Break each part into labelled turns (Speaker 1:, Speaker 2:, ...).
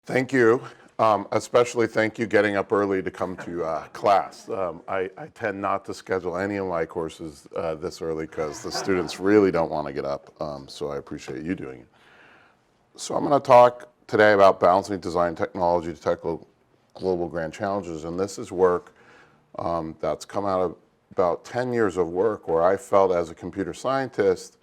Speaker 1: Thank you. Especially thank you getting up early to come to class. I tend not to schedule any of my courses this early because the students really don't want to get up, so I appreciate you doing it. So I'm going to talk today about balancing design technology to tackle global grand challenges, and this is work that's come out of about 10 years of work where I felt as a computer scientist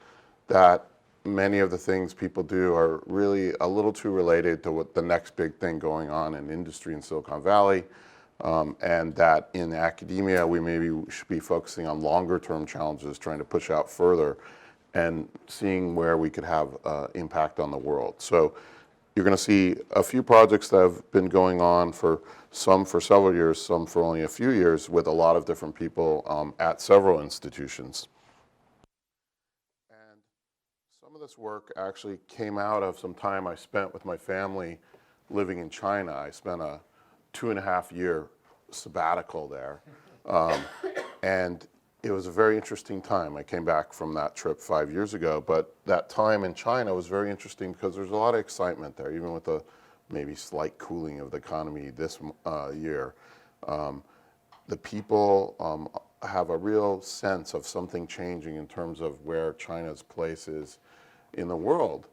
Speaker 1: that many of the things people do are really a little too related to what the next big thing going on in industry in Silicon Valley, and that in academia we maybe should be focusing on longer term challenges, trying to push out further and seeing where we could have impact on the world. So you're going to see a few projects that have been going on for several years, some for only a few years, with a lot of different people at several institutions. Some of this work actually came out of some time I spent with my family living in China. I spent a 2.5-year sabbatical there, and it was a very interesting time. I came back from that trip 5 years ago, but that time in China was very interesting because there's a lot of excitement there, even with the maybe slight cooling of the economy this year. The people have a real sense of something changing in terms of where China's place is in the world.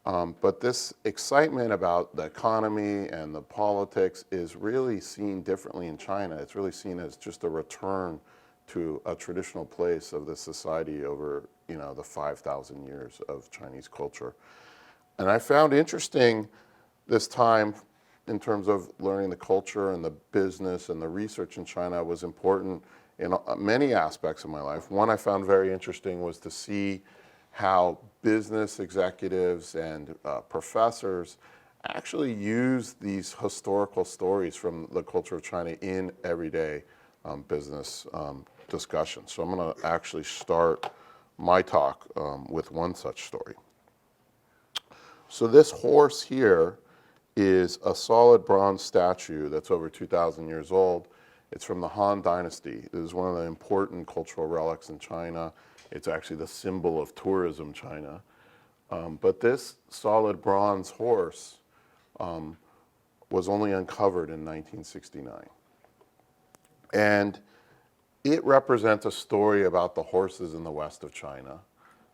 Speaker 1: But this excitement about the economy and the politics is really seen differently in China. It's really seen as just a return to a traditional place of the society over, the 5,000 years of Chinese culture. And I found interesting this time in terms of learning the culture and the business and the research in China was important in many aspects of my life. One I found very interesting was to see how business executives and professors actually use these historical stories from the culture of China in everyday business discussions. So I'm going to actually start my talk with one such story. So this horse here is a solid bronze statue that's over 2,000 years old. It's from the Han Dynasty. It is one of the important cultural relics in China. It's actually the symbol of tourism China. But this solid bronze horse was only uncovered in 1969. And it represents a story about the horses in the west of China,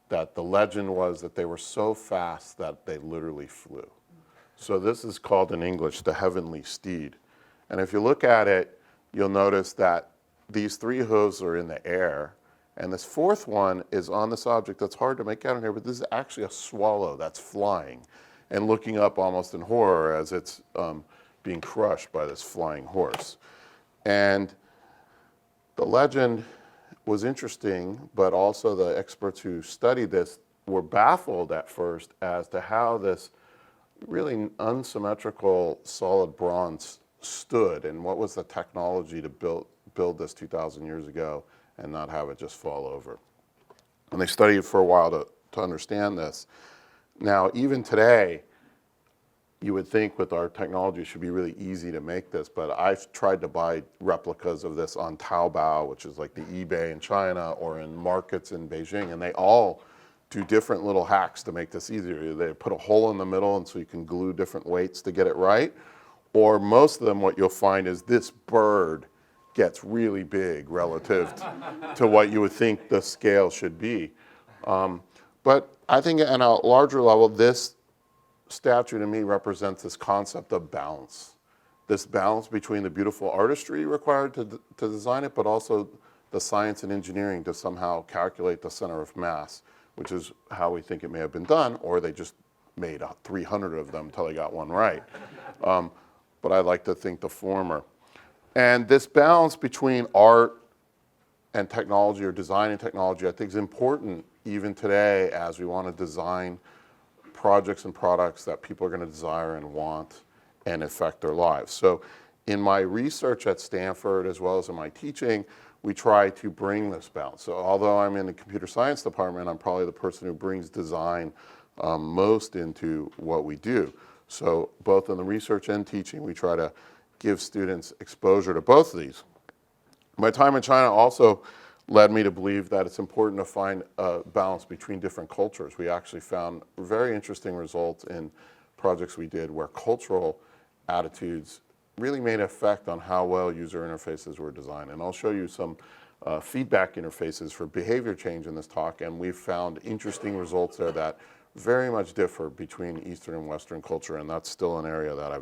Speaker 1: that the legend was that they were so fast that they literally flew. So this is called in English the heavenly steed. And if you look at it, you'll notice that these 3 hooves are in the air, and this 4th one is on this object that's hard to make out in here, but this is actually a swallow that's flying and looking up almost in horror as it's being crushed by this flying horse. And the legend was interesting, but also the experts who studied this were baffled at first as to how this really unsymmetrical solid bronze stood and what was the technology to build this 2,000 years ago and not have it just fall over. And they studied for a while to understand this. Now, even today, you would think with our technology it should be really easy to make this, but I've tried to buy replicas of this on Taobao, which is like the eBay in China, or in markets in Beijing, and they all do different little hacks to make this easier. They put a hole in the middle and so you can glue different weights to get it right. Or most of them, what you'll find is this bird gets really big relative to what you would think the scale should be. But I think at a larger level, this statue to me represents this concept of balance. This balance between the beautiful artistry required to design it, but also the science and engineering to somehow calculate the center of mass, which is how we think it may have been done, or they just made 300 of them until they got one right. But I like to think the former. And this balance between art and technology, or design and technology, I think is important even today as we want to design projects and products that people are going to desire and want and affect their lives. So in my research at Stanford, as well as in my teaching, we try to bring this balance. So although I'm in the computer science department, I'm probably the person who brings design most into what we do. So both in the research and teaching, we try to give students exposure to both of these. My time in China also led me to believe that it's important to find a balance between different cultures. We actually found very interesting results in projects we did where cultural attitudes really made an effect on how well user interfaces were designed. And I'll show you some feedback interfaces for behavior change in this talk, and we've found interesting results there that very much differ between Eastern and Western culture, and that's still an area that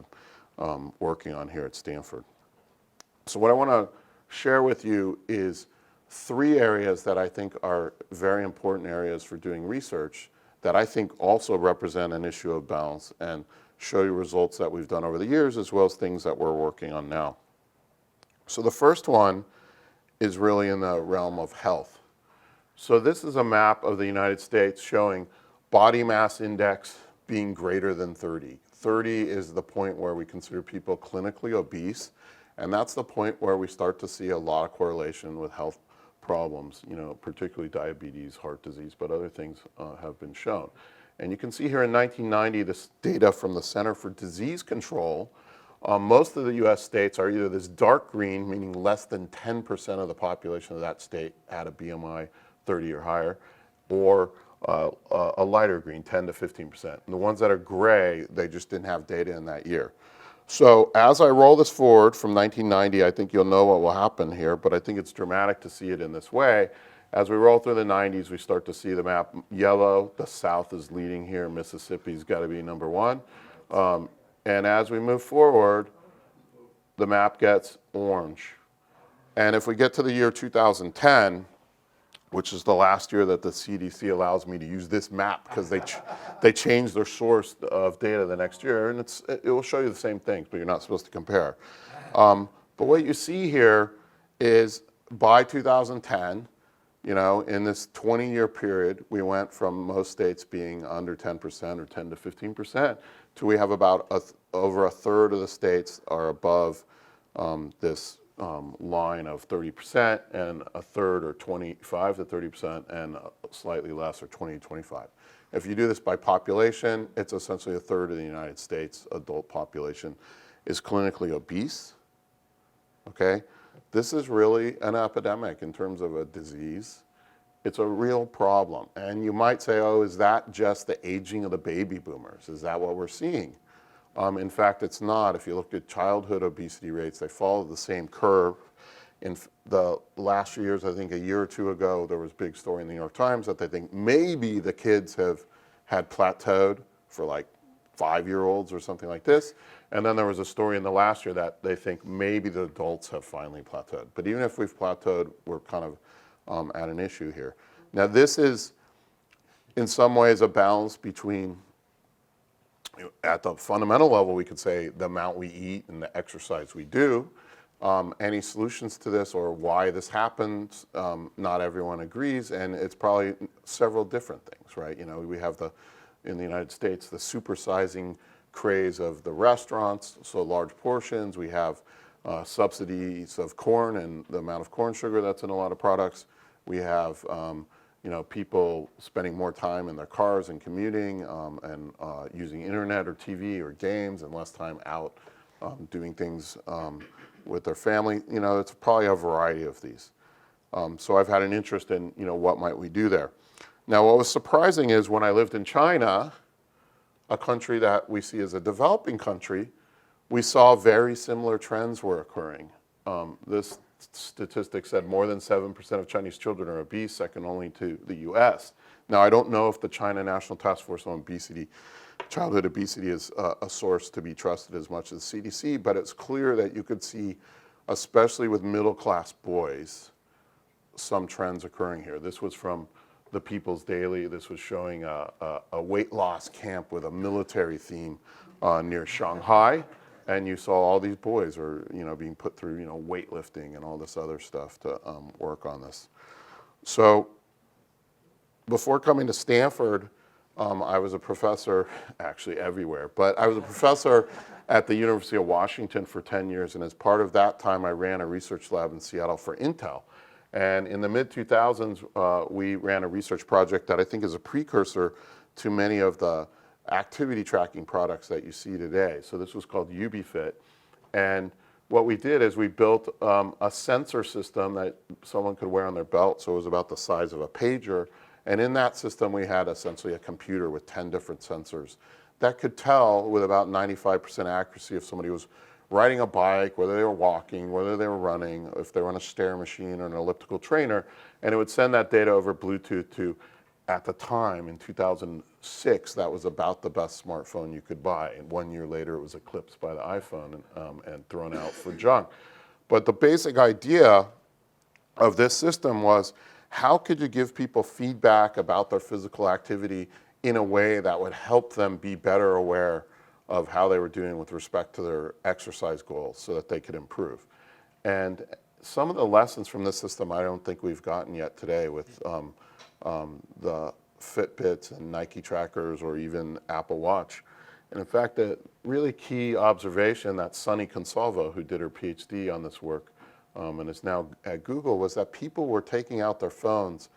Speaker 1: I'm working on here at Stanford. So what I want to share with you is 3 areas that I think are very important areas for doing research that I think also represent an issue of balance, and show you results that we've done over the years as well as things that we're working on now. So the first one is really in the realm of health. So this is a map of the United States showing body mass index being greater than 30. 30 is the point where we consider people clinically obese, and that's the point where we start to see a lot of correlation with health problems, particularly diabetes, heart disease, but other things have been shown. And you can see here in 1990, this data from the Center for Disease Control. Most of the US states are either this dark green, meaning less than 10% of the population of that state had a BMI 30 or higher, or a lighter green, 10 to 15%. And the ones that are gray, they just didn't have data in that year. So as I roll this forward from 1990, I think you'll know what will happen here, but I think it's dramatic to see it in this way. As we roll through the 90s, we start to see the map yellow. The South is leading here. Mississippi's got to be number 1. And as we move forward, the map gets orange. And if we get to the year 2010, which is the last year that the CDC allows me to use this map because they changed their source of data the next year, and it will show you the same things, but you're not supposed to compare. But what you see here is by 2010, in this 20-year period, we went from most states being under 10% or 10 to 15% to we have about over a third of the states are above this line of 30%, and a third or 25 to 30%, and slightly less or 20 to 25. If you do this by population, it's essentially a third of the United States adult population is clinically obese. Okay? This is really an epidemic in terms of a disease. It's a real problem. And you might say, oh, is that just the aging of the baby boomers? Is that what we're seeing? In fact, it's not. If you look at childhood obesity rates, they follow the same curve. In the last few years, I think a year or 2 ago, there was a big story in the New York Times that they think maybe the kids had plateaued for like 5-year-olds or something like this. And then there was a story in the last year that they think maybe the adults have finally plateaued. But even if we've plateaued, we're kind of at an issue here. Now this is, in some ways, a balance between, at the fundamental level, we could say the amount we eat and the exercise we do. Any solutions to this or why this happens, not everyone agrees, and it's probably several different things, right? We have in the United States, the supersizing craze of the restaurants, so large portions. We have subsidies of corn and the amount of corn sugar that's in a lot of products. We have people spending more time in their cars and commuting and using internet or TV or games and less time out doing things with their family. It's probably a variety of these. So I've had an interest in, what might we do there. Now, what was surprising is when I lived in China, a country that we see as a developing country, we saw very similar trends were occurring. This statistic said more than 7% of Chinese children are obese, second only to the US. Now, I don't know if the China National Task Force on Obesity, childhood obesity, is a source to be trusted as much as CDC, but it's clear that you could see, especially with middle-class boys, some trends occurring here. This was from the People's Daily. This was showing a weight loss camp with a military theme near Shanghai. And you saw all these boys are, being put through, weightlifting and all this other stuff to work on this. So before coming to Stanford, I was a professor, actually everywhere, but I was a professor at the University of Washington for 10 years. And as part of that time, I ran a research lab in Seattle for Intel. And in the mid-2000s, we ran a research project that I think is a precursor to many of the activity tracking products that you see today. So this was called Ubifit. And what we did is we built a sensor system that someone could wear on their belt, so it was about the size of a pager. And in that system, we had essentially a computer with 10 different sensors that could tell with about 95% accuracy if somebody was riding a bike, whether they were walking, whether they were running, if they were on a stair machine or an elliptical trainer. And it would send that data over Bluetooth to, at the time, in 2006, that was about the best smartphone you could buy. And 1 year later, it was eclipsed by the iPhone and thrown out for junk. But the basic idea of this system was, how could you give people feedback about their physical activity in a way that would help them be better aware of how they were doing with respect to their exercise goals so that they could improve? And some of the lessons from this system I don't think we've gotten yet today with the Fitbits and Nike trackers or even Apple Watch. And in fact, a really key observation that Sunny Consalvo, who did her PhD on this work and is now at Google, was that people were taking out their phones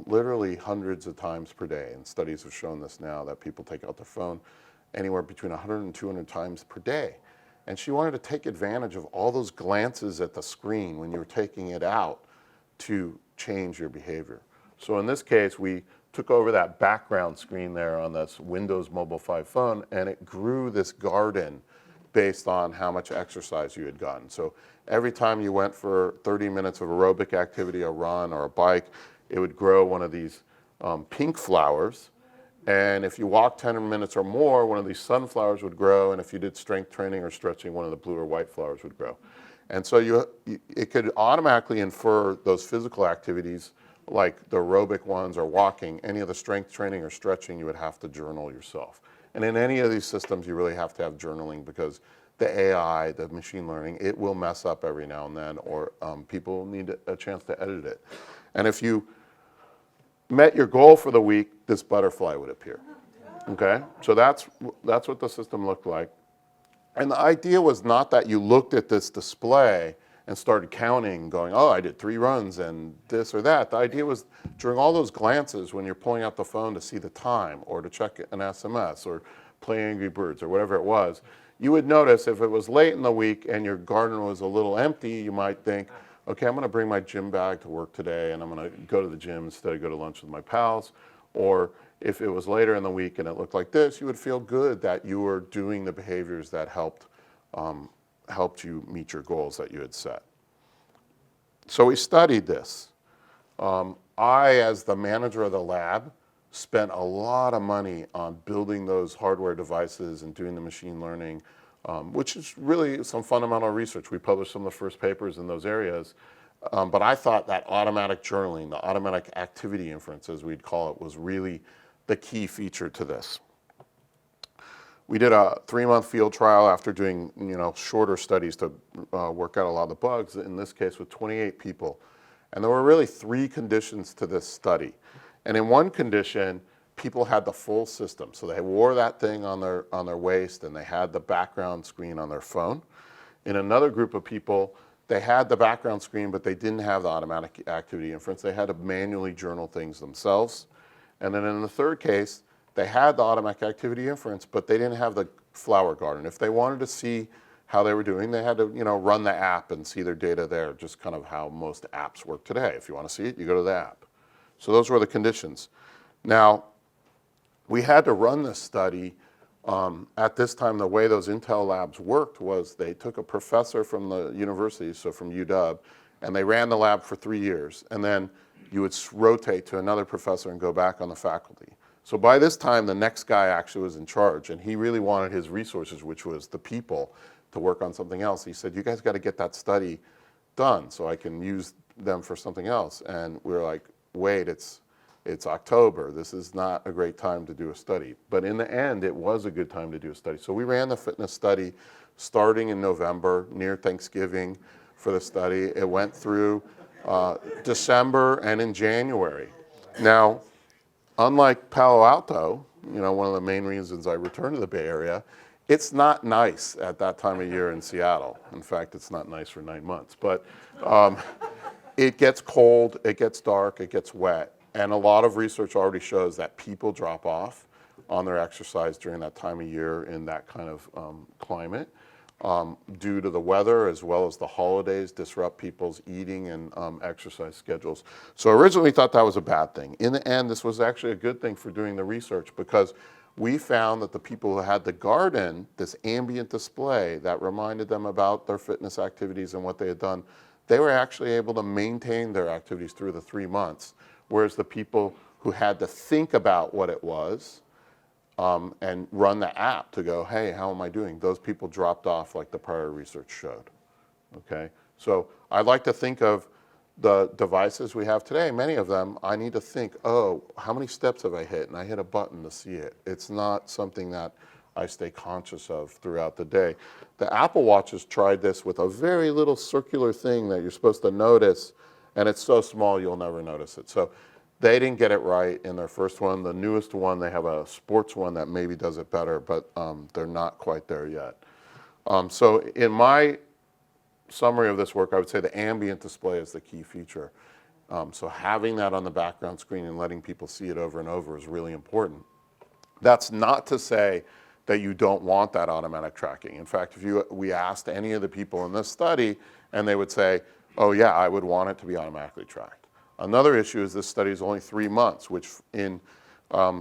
Speaker 1: literally hundreds of times per day. And studies have shown this now, that people take out their phone anywhere between 100 and 200 times per day. And she wanted to take advantage of all those glances at the screen when you were taking it out to change your behavior. So in this case, we took over that background screen there on this Windows Mobile 5 phone, and it grew this garden based on how much exercise you had gotten. So every time you went for 30 minutes of aerobic activity, a run or a bike, it would grow one of these pink flowers. And if you walked 10 minutes or more, one of these sunflowers would grow. And if you did strength training or stretching, one of the blue or white flowers would grow. And so it could automatically infer those physical activities, like the aerobic ones or walking. Any of the strength training or stretching, you would have to journal yourself. And in any of these systems, you really have to have journaling, because the AI, the machine learning, it will mess up every now and then, or people need a chance to edit it. And if you met your goal for the week, this butterfly would appear. Okay? So that's what the system looked like. And the idea was not that you looked at this display and started counting, going, oh, I did 3 runs and this or that. The idea was, during all those glances, when you're pulling out the phone to see the time or to check an SMS or play Angry Birds or whatever it was, you would notice if it was late in the week and your garden was a little empty, you might think, okay, I'm going to bring my gym bag to work today and I'm going to go to the gym instead of go to lunch with my pals. Or if it was later in the week and it looked like this, you would feel good that you were doing the behaviors that helped you meet your goals that you had set. So we studied this. I, as the manager of the lab, spent a lot of money on building those hardware devices and doing the machine learning, which is really some fundamental research. We published some of the first papers in those areas. But I thought that automatic journaling, the automatic activity inference, as we'd call it, was really the key feature to this. We did a 3-month field trial after doing shorter studies to work out a lot of the bugs, in this case with 28 people. And there were really 3 conditions to this study. And in one condition, people had the full system. So they wore that thing on their waist and they had the background screen on their phone. In another group of people, they had the background screen, but they didn't have the automatic activity inference. They had to manually journal things themselves. And then in the third case, they had the automatic activity inference, but they didn't have the flower garden. If they wanted to see how they were doing, they had to run the app and see their data there, just kind of how most apps work today. If you want to see it, you go to the app. So those were the conditions. Now, we had to run this study. At this time, the way those Intel labs worked was they took a professor from the university, so from UW, and they ran the lab for 3 years. And then you would rotate to another professor and go back on the faculty. So by this time, the next guy actually was in charge, and he really wanted his resources, which was the people, to work on something else. He said, you guys got to get that study done so I can use them for something else. And we were like, wait, it's October. This is not a great time to do a study. But in the end, it was a good time to do a study. So we ran the fitness study starting in November, near Thanksgiving for the study. It went through December and in January. Now, unlike Palo Alto, one of the main reasons I returned to the Bay Area, it's not nice at that time of year in Seattle. In fact, it's not nice for 9 months. But it gets cold, it gets dark, it gets wet. And a lot of research already shows that people drop off on their exercise during that time of year in that kind of climate. due to the weather as well as the holidays disrupt people's eating and exercise schedules. So originally we thought that was a bad thing. In the end, this was actually a good thing for doing the research because we found that the people who had the garden, this ambient display that reminded them about their fitness activities and what they had done, they were actually able to maintain their activities through the 3 months. Whereas the people who had to think about what it was and run the app to go, hey, how am I doing? Those people dropped off like the prior research showed, okay? So I like to think of the devices we have today, many of them, I need to think, oh, how many steps have I hit? And I hit a button to see it. It's not something that I stay conscious of throughout the day. The Apple Watches tried this with a very little circular thing that you're supposed to notice, and it's so small you'll never notice it. So they didn't get it right in their first one. The newest one, they have a sports one that maybe does it better, but they're not quite there yet. So in my summary of this work, I would say the ambient display is the key feature. So having that on the background screen and letting people see it over and over is really important. That's not to say that you don't want that automatic tracking. In fact, we asked any of the people in this study, and they would say, oh yeah, I would want it to be automatically tracked. Another issue is this study is only 3 months, which in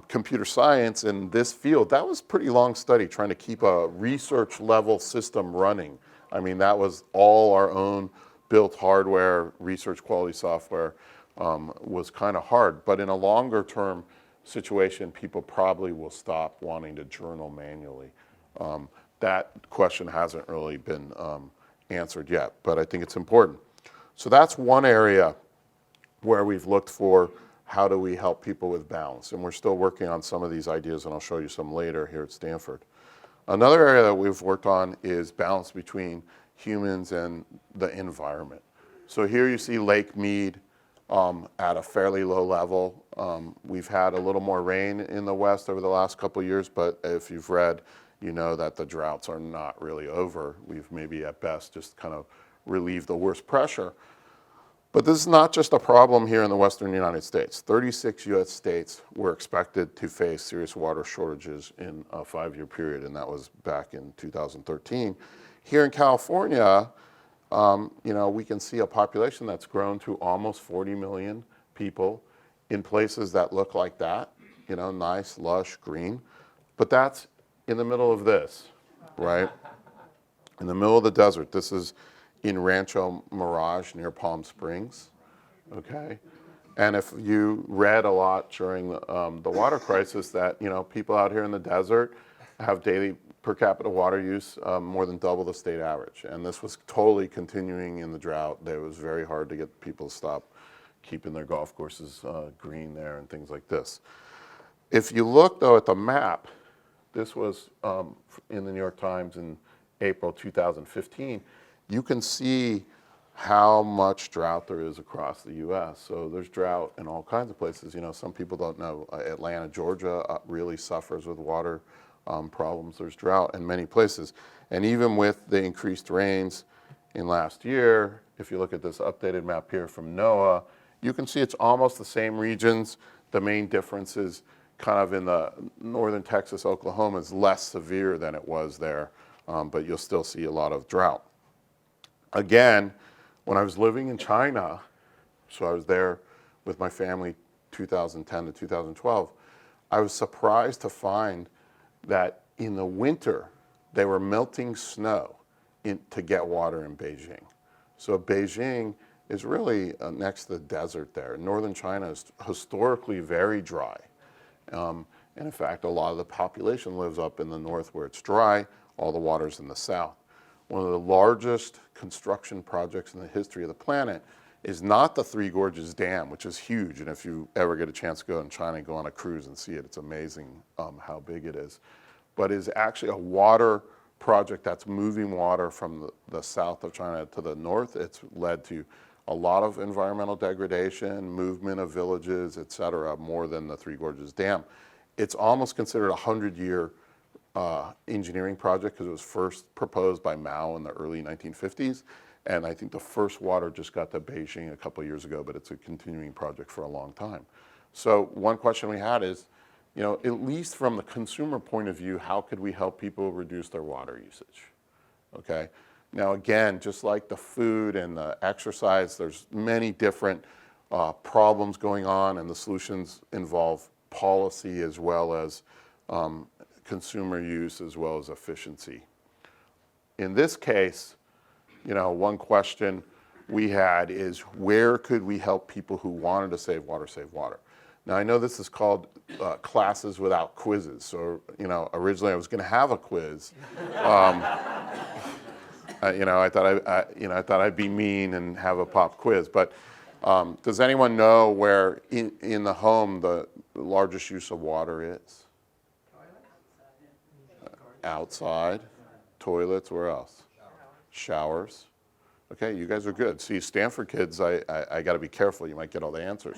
Speaker 1: computer science in this field, that was a pretty long study trying to keep a research level system running. I mean, that was all our own built hardware, research quality software was kind of hard. But in a longer term situation, people probably will stop wanting to journal manually. That question hasn't really been answered yet, but I think it's important. So that's one area where we've looked for how do we help people with balance. And we're still working on some of these ideas, and I'll show you some later here at Stanford. Another area that we've worked on is balance between humans and the environment. So here you see Lake Mead at a fairly low level. We've had a little more rain in the West over the last couple of years, but if you've read, you know that the droughts are not really over. We've maybe at best just kind of relieved the worst pressure. But this is not just a problem here in the Western United States. 36 US states were expected to face serious water shortages in a 5-year period, and that was back in 2013. Here in California, you know, we can see a population that's grown to almost 40 million people in places that look like that, you know, nice, lush, green. But that's in the middle of this, right? In the middle of the desert. This is in Rancho Mirage near Palm Springs, okay? And if you read a lot during the water crisis that, you know, people out here in the desert have daily per capita water use more than double the state average. And this was totally continuing in the drought. It was very hard to get people to stop keeping their golf courses green there and things like this. If you look though at the map, this was in the New York Times in April 2015, you can see how much drought there is across the US. So there's drought in all kinds of places. You know, some people don't know, Atlanta, Georgia really suffers with water problems. There's drought in many places. And even with the increased rains in last year, if you look at this updated map here from NOAA, you can see it's almost the same regions. The main difference is kind of in the northern Texas, Oklahoma is less severe than it was there, but you'll still see a lot of drought. Again, when I was living in China, so I was there with my family 2010 to 2012, I was surprised to find that in the winter, they were melting snow to get water in Beijing. So Beijing is really next to the desert there. Northern China is historically very dry. And in fact, a lot of the population lives up in the north where it's dry, all the water's in the south. One of the largest construction projects in the history of the planet is not the Three Gorges Dam, which is huge. And if you ever get a chance to go in China, go on a cruise and see it. It's amazing how big it is. But is actually a water project that's moving water from the south of China to the north. It's led to a lot of environmental degradation, movement of villages, et cetera, more than the Three Gorges Dam. It's almost considered a 100-year engineering project because it was first proposed by Mao in the early 1950s. And I think the first water just got to Beijing a couple of years ago, but it's a continuing project for a long time. So one question we had is, you know, at least from the consumer point of view, how could we help people reduce their water usage? okay? Now again, just like the food and the exercise, there's many different problems going on, and the solutions involve policy as well as consumer use as well as efficiency. In this case, one question we had is, where could we help people who wanted to save water save water? Now I know this is called classes without quizzes, so originally I was going to have a quiz. I thought I'd be mean and have a pop quiz, but does anyone know where in the home the largest use of water is? Outside, toilets, where else? Showers. Okay, you guys are good. See, Stanford kids, I got to be careful. You might get all the answers.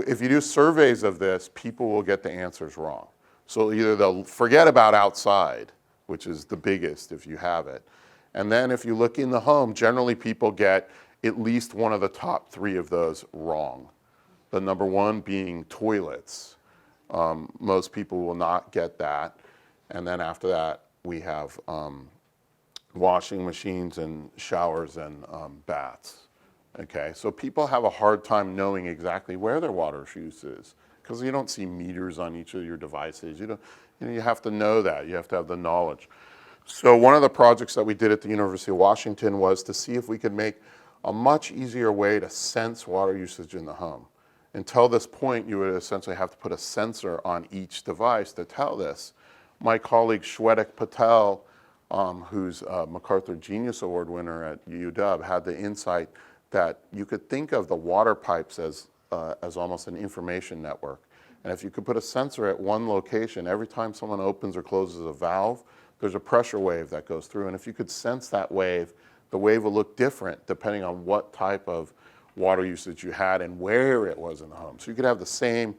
Speaker 1: If you do surveys of this, people will get the answers wrong. So either they'll forget about outside, which is the biggest if you have it. And then if you look in the home, generally people get at least one of the top three of those wrong. The number one being toilets. Most people will not get that. And then after that, we have washing machines and showers and baths. Okay, so people have a hard time knowing exactly where their water use is because you don't see meters on each of your devices. You have to know that. You have to have the knowledge. So one of the projects that we did at the University of Washington was to see if we could make a much easier way to sense water usage in the home. Until this point, you would essentially have to put a sensor on each device to tell this. My colleague Shwetak Patel, who's a MacArthur Genius Award winner at UW, had the insight that you could think of the water pipes as almost an information network. And if you could put a sensor at one location, every time someone opens or closes a valve, there's a pressure wave that goes through. And if you could sense that wave, the wave will look different depending on what type of water usage you had and where it was in the home. So you could have the same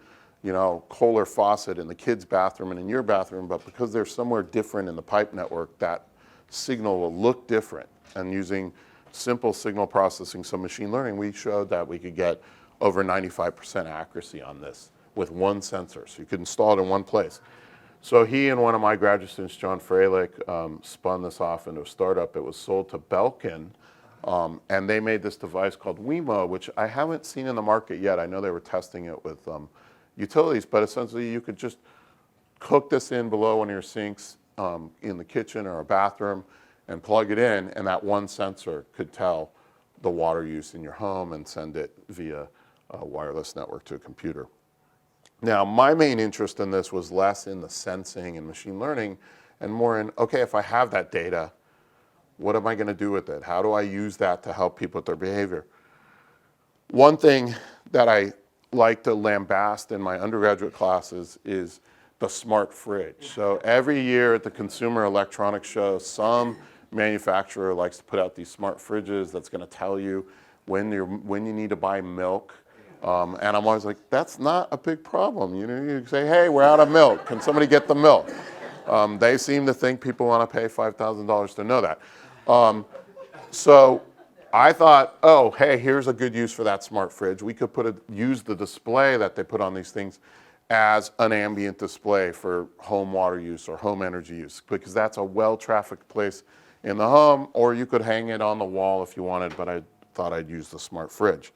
Speaker 1: Kohler faucet in the kids' bathroom and in your bathroom, but because they're somewhere different in the pipe network, that signal will look different. And using simple signal processing, so machine learning, we showed that we could get over 95% accuracy on this with one sensor. So you could install it in one place. So he and one of my graduate students, John Freilich, spun this off into a startup. It was sold to Belkin, and they made this device called Wemo, which I haven't seen in the market yet. I know they were testing it with utilities, but essentially you could just hook this in below one of your sinks in the kitchen or a bathroom and plug it in, and that one sensor could tell the water use in your home and send it via a wireless network to a computer. Now, my main interest in this was less in the sensing and machine learning and more in, okay, if I have that data, what am I going to do with it? How do I use that to help people with their behavior? One thing that I like to lambast in my undergraduate classes is the smart fridge. So every year at the Consumer Electronics Show, some manufacturer likes to put out these smart fridges that's going to tell you when you need to buy milk. And I'm always like, that's not a big problem. You say, hey, we're out of milk. Can somebody get the milk? They seem to think people want to pay $5,000 to know that. So I thought, oh, hey, here's a good use for that smart fridge. We could use the display that they put on these things as an ambient display for home water use or home energy use, because that's a well-trafficked place in the home, or you could hang it on the wall if you wanted, but I thought I'd use the smart fridge.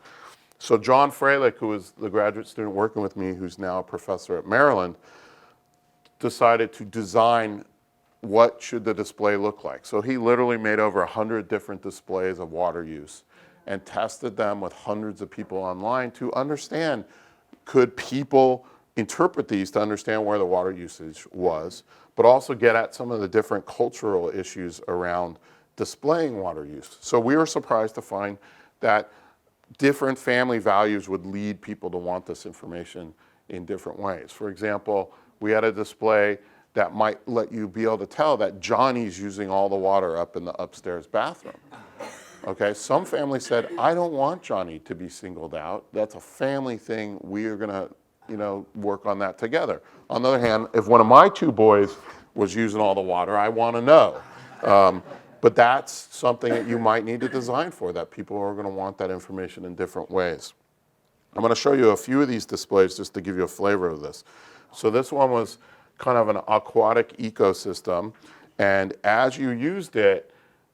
Speaker 1: So John Freilich, who was the graduate student working with me, who's now a professor at Maryland, decided to design what should the display look like. So he literally made over 100 different displays of water use and tested them with hundreds of people online to understand, could people interpret these to understand where the water usage was, but also get at some of the different cultural issues around displaying water use. So we were surprised to find that different family values would lead people to want this information in different ways. For example, we had a display that might let you be able to tell that Johnny's using all the water up in the upstairs bathroom. Okay, some families said, I don't want Johnny to be singled out. That's a family thing. We are gonna, work on that together. On the other hand, if one of my two boys was using all the water, I wanna know. But that's something that you might need to design for, that people are gonna want that information in different ways. I'm gonna show you a few of these displays just to give you a flavor of this. So this one was kind of an aquatic ecosystem, and as you used it,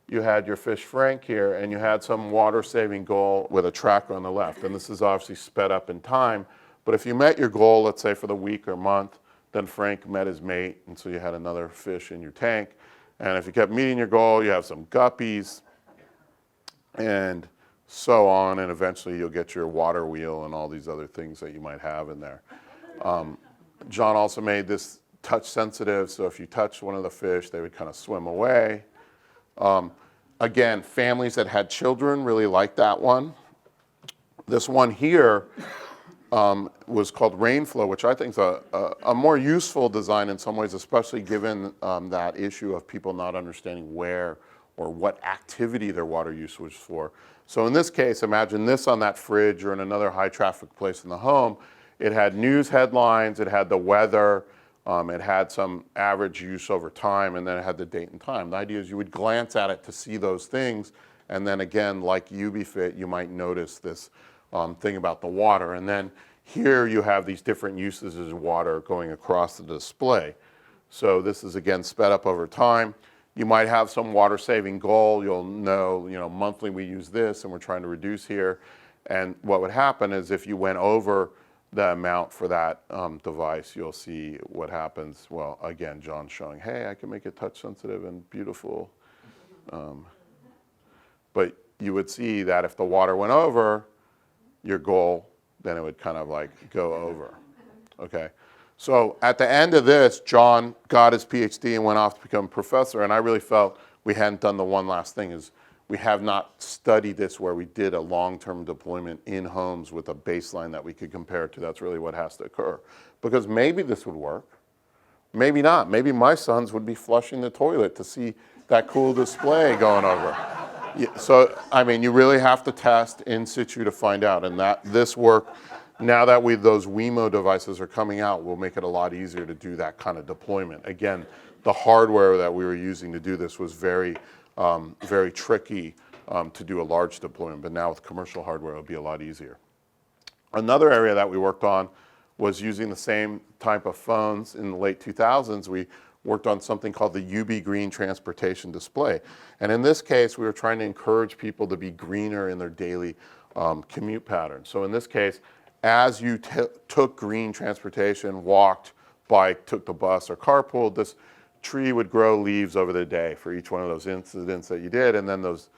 Speaker 1: you had your fish Frank here, and you had some water-saving goal with a tracker on the left. And this is obviously sped up in time. But if you met your goal, let's say for the week or month, then Frank met his mate, and so you had another fish in your tank. And if you kept meeting your goal, you have some guppies, and so on, and eventually you'll get your water wheel and all these other things that you might have in there. John also made this touch sensitive, so if you touched one of the fish, they would kind of swim away. Again, families that had children really liked that one. This one here was called Rainflow, which I think is a more useful design in some ways, especially given that issue of people not understanding where or what activity their water use was for. So in this case, imagine this on that fridge or in another high traffic place in the home. It had news headlines, it had the weather, it had some average use over time, and then it had the date and time. The idea is you would glance at it to see those things, and then again, like Ubifit, you might notice this thing about the water. And then here you have these different uses of water going across the display. So this is again sped up over time. You might have some water saving goal. You'll know, monthly we use this and we're trying to reduce here. And what would happen is if you went over the amount for that device, you'll see what happens. Well, again, John's showing, hey, I can make it touch sensitive and beautiful. But you would see that if the water went over your goal, then it would kind of like go over, okay? So at the end of this, John got his PhD and went off to become a professor, and I really felt we hadn't done the one last thing, is we have not studied this where we did a long-term deployment in homes with a baseline that we could compare to. That's really what has to occur. Because maybe this would work, maybe not. Maybe my sons would be flushing the toilet to see that cool display going over. So, I mean, you really have to test in situ to find out, and this work, now that those Wemo devices are coming out, will make it a lot easier to do that kind of deployment. Again, the hardware that we were using to do this was very tricky to do a large deployment, but now with commercial hardware, it'll be a lot easier. Another area that we worked on was using the same type of phones in the late 2000s. We worked on something called the UV Green Transportation Display. And in this case, we were trying to encourage people to be greener in their daily commute patterns. So in this case, as you took green transportation, walked, biked, took the bus or carpooled, this tree would grow leaves over the day for each one of those incidents that you did, and then those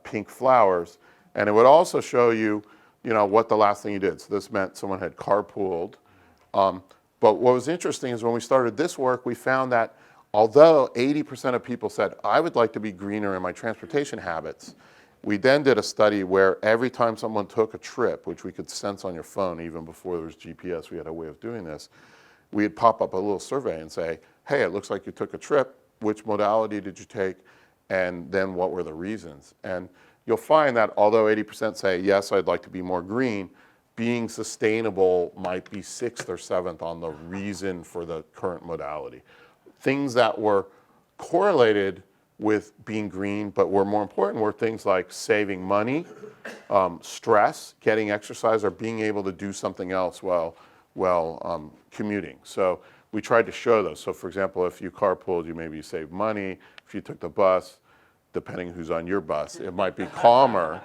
Speaker 1: pink flowers. And it would also show you, what the last thing you did. So this meant someone had carpooled. But what was interesting is when we started this work, we found that although 80% of people said, I would like to be greener in my transportation habits, we then did a study where every time someone took a trip, which we could sense on your phone even before there was GPS, we had a way of doing this, we'd pop up a little survey and say, hey, it looks like you took a trip. Which modality did you take? And then what were the reasons? And you'll find that although 80% say, yes, I'd like to be more green, being sustainable might be 6th or 7th on the reason for the current modality. Things that were correlated with being green, but were more important, were things like saving money, stress, getting exercise, or being able to do something else while commuting. So we tried to show those. So for example, if you carpooled, you maybe save money. If you took the bus, depending who's on your bus, it might be calmer.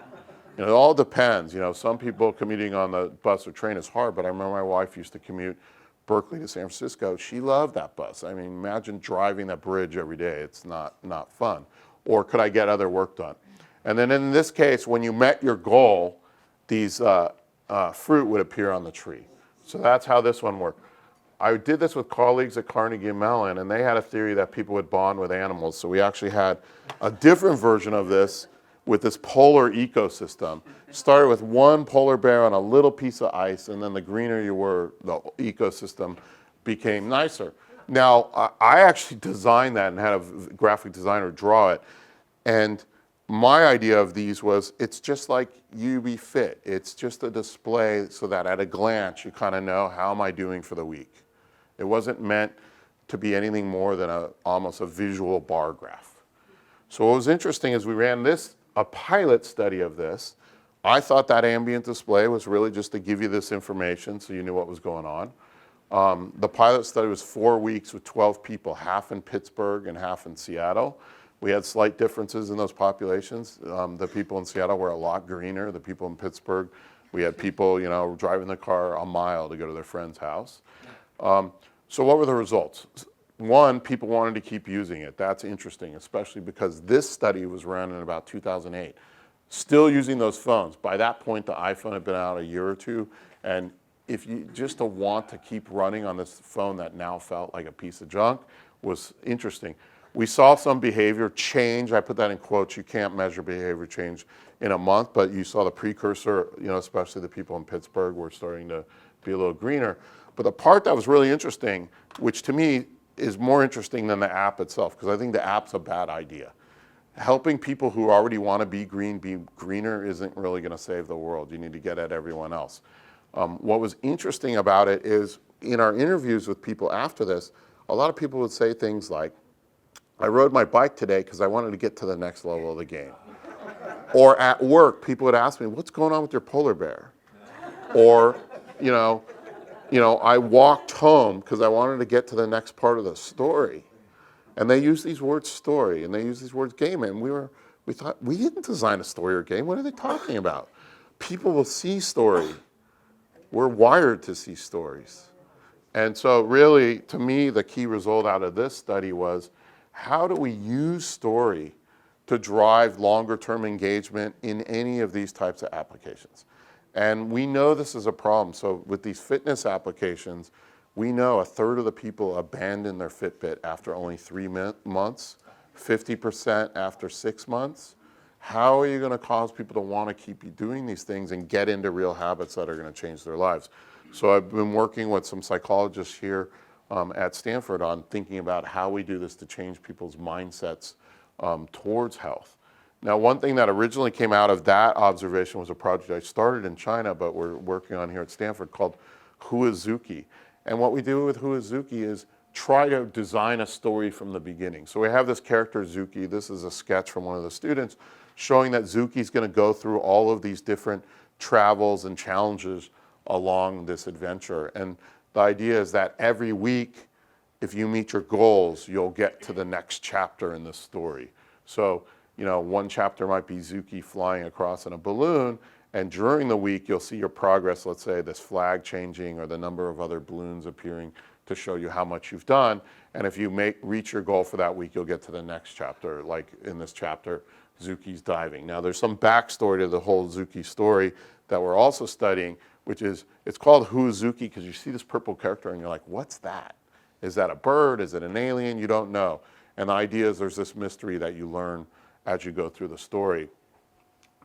Speaker 1: It all depends. Some people commuting on the bus or train is hard, but I remember my wife used to commute Berkeley to San Francisco. She loved that bus. I mean, imagine driving that bridge every day. It's not fun. Or could I get other work done? And then in this case, when you met your goal, these fruit would appear on the tree. So that's how this one worked. I did this with colleagues at Carnegie Mellon, and they had a theory that people would bond with animals. So we actually had a different version of this with this polar ecosystem. Started with one polar bear on a little piece of ice, and then the greener you were, the ecosystem became nicer. Now, I actually designed that and had a graphic designer draw it. And my idea of these was, it's just like Ubifit. It's just a display so that at a glance, you kind of know, how am I doing for the week? It wasn't meant to be anything more than almost a visual bar graph. So what was interesting is we ran a pilot study of this. I thought that ambient display was really just to give you this information so you knew what was going on. The pilot study was 4 weeks with 12 people, half in Pittsburgh and half in Seattle. We had slight differences in those populations. The people in Seattle were a lot greener. The people in Pittsburgh, we had people, driving the car a mile to go to their friend's house. So what were the results? One, people wanted to keep using it. That's interesting, especially because this study was run in about 2008. Still using those phones. By that point, the iPhone had been out a year or two, and if you just to want to keep running on this phone that now felt like a piece of junk was interesting. We saw some behavior change. I put that in quotes. You can't measure behavior change in a month, but you saw the precursor, especially the people in Pittsburgh were starting to be a little greener. But the part that was really interesting, which to me is more interesting than the app itself, because I think the app's a bad idea. Helping people who already want to be green be greener isn't really going to save the world. You need to get at everyone else. What was interesting about it is in our interviews with people after this, a lot of people would say things like, I rode my bike today because I wanted to get to the next level of the game. Or at work, people would ask me, what's going on with your polar bear? Or, I walked home because I wanted to get to the next part of the story. And they use these words story, and they use these words game. And we thought, we didn't design a story or game. What are they talking about? People will see story. We're wired to see stories. And so really, to me, the key result out of this study was, how do we use story to drive longer term engagement in any of these types of applications? And we know this is a problem. So with these fitness applications, we know a third of the people abandon their Fitbit after only 3 months, 50% after 6 months. How are you going to cause people to want to keep doing these things and get into real habits that are going to change their lives? So I've been working with some psychologists here at Stanford on thinking about how we do this to change people's mindsets towards health. Now, one thing that originally came out of that observation was a project I started in China, but we're working on here at Stanford called Huazuki. And what we do with Huazuki is try to design a story from the beginning. So we have this character Zuki. This is a sketch from one of the students showing that Zuki's going to go through all of these different travels and challenges along this adventure. And the idea is that every week, if you meet your goals, you'll get to the next chapter in the story. So, one chapter might be Zuki flying across in a balloon, and during the week, you'll see your progress, let's say this flag changing or the number of other balloons appearing to show you how much you've done. And if you reach your goal for that week, you'll get to the next chapter. Like in this chapter, Zuki's diving. Now, there's some backstory to the whole Zuki story that we're also studying, which is, it's called Huazuki because you see this purple character and you're like, what's that? Is that a bird? Is it an alien? You don't know. And the idea is there's this mystery that you learn as you go through the story.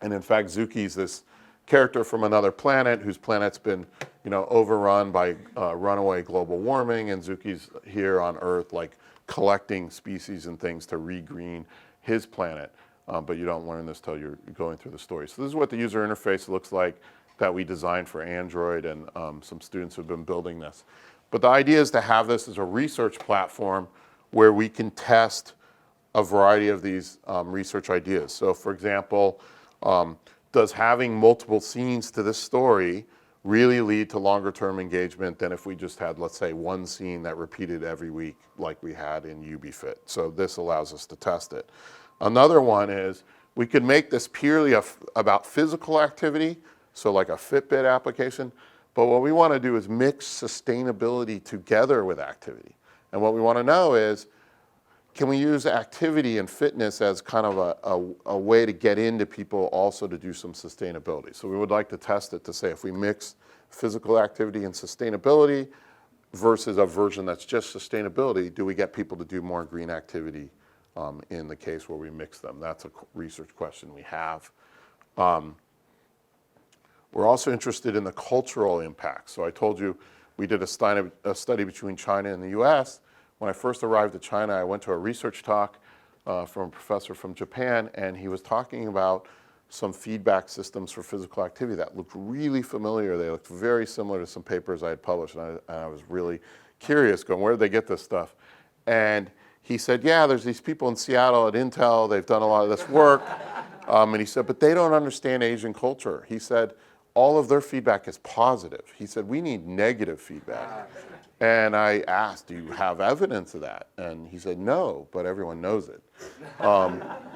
Speaker 1: And in fact, Zuki's this character from another planet whose planet's been, overrun by runaway global warming, and Zuki's here on Earth, like collecting species and things to regreen his planet. But you don't learn this till you're going through the story. So this is what the user interface looks like that we designed for Android, and some students have been building this. But the idea is to have this as a research platform where we can test a variety of these research ideas. So for example, does having multiple scenes to this story really lead to longer term engagement than if we just had, let's say, one scene that repeated every week like we had in Ubifit? So this allows us to test it. Another one is we could make this purely about physical activity, so like a Fitbit application, but what we want to do is mix sustainability together with activity. And what we want to know is, can we use activity and fitness as kind of a way to get into people also to do some sustainability? So we would like to test it to say if we mix physical activity and sustainability versus a version that's just sustainability, do we get people to do more green activity in the case where we mix them? That's a research question we have. We're also interested in the cultural impact. So I told you we did a study between China and the US. When I first arrived to China, I went to a research talk from a professor from Japan, and he was talking about some feedback systems for physical activity that looked really familiar. They looked very similar to some papers I had published, and I was really curious, going, where did they get this stuff? And he said, yeah, there's these people in Seattle at Intel, they've done a lot of this work. And he said, but they don't understand Asian culture. He said, all of their feedback is positive. He said, we need negative feedback. And I asked, do you have evidence of that? And he said, no, but everyone knows it.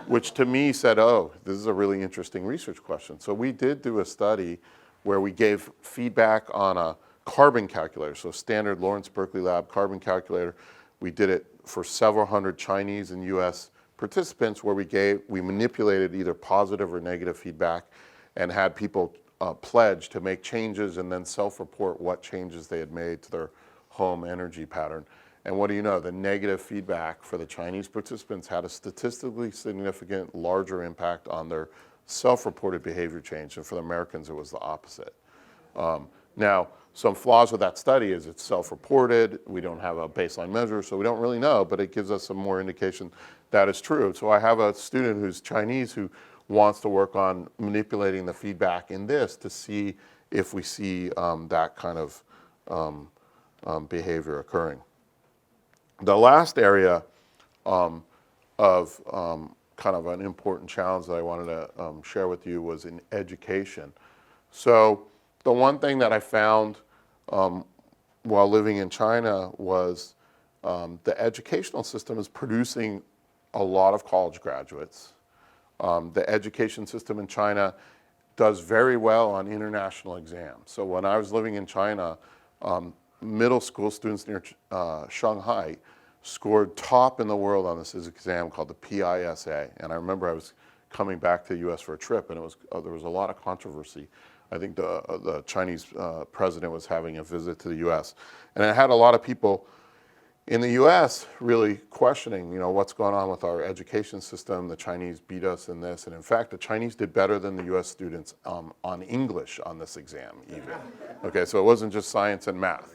Speaker 1: Which to me said, oh, this is a really interesting research question. So we did do a study where we gave feedback on a carbon calculator, so standard Lawrence Berkeley Lab carbon calculator. We did it for several hundred Chinese and US participants where we manipulated either positive or negative feedback and had people pledge to make changes and then self-report what changes they had made to their home energy pattern. And what do you know? The negative feedback for the Chinese participants had a statistically significant larger impact on their self-reported behavior change, and for the Americans it was the opposite. Now, some flaws with that study is it's self-reported, we don't have a baseline measure, so we don't really know, but it gives us some more indication that is true. So I have a student who's Chinese who wants to work on manipulating the feedback in this to see if we see that kind of behavior occurring. The last area of kind of an important challenge that I wanted to share with you was in education. So the one thing that I found while living in China was the educational system is producing a lot of college graduates. The education system in China does very well on international exams. So when I was living in China, middle school students near Shanghai scored top in the world on this exam called the PISA. And I remember I was coming back to the US for a trip, and there was a lot of controversy. I think the Chinese president was having a visit to the US. And it had a lot of people in the US really questioning, you know, what's going on with our education system. The Chinese beat us in this. And in fact, the Chinese did better than the US students on English on this exam even. Okay, so it wasn't just science and math.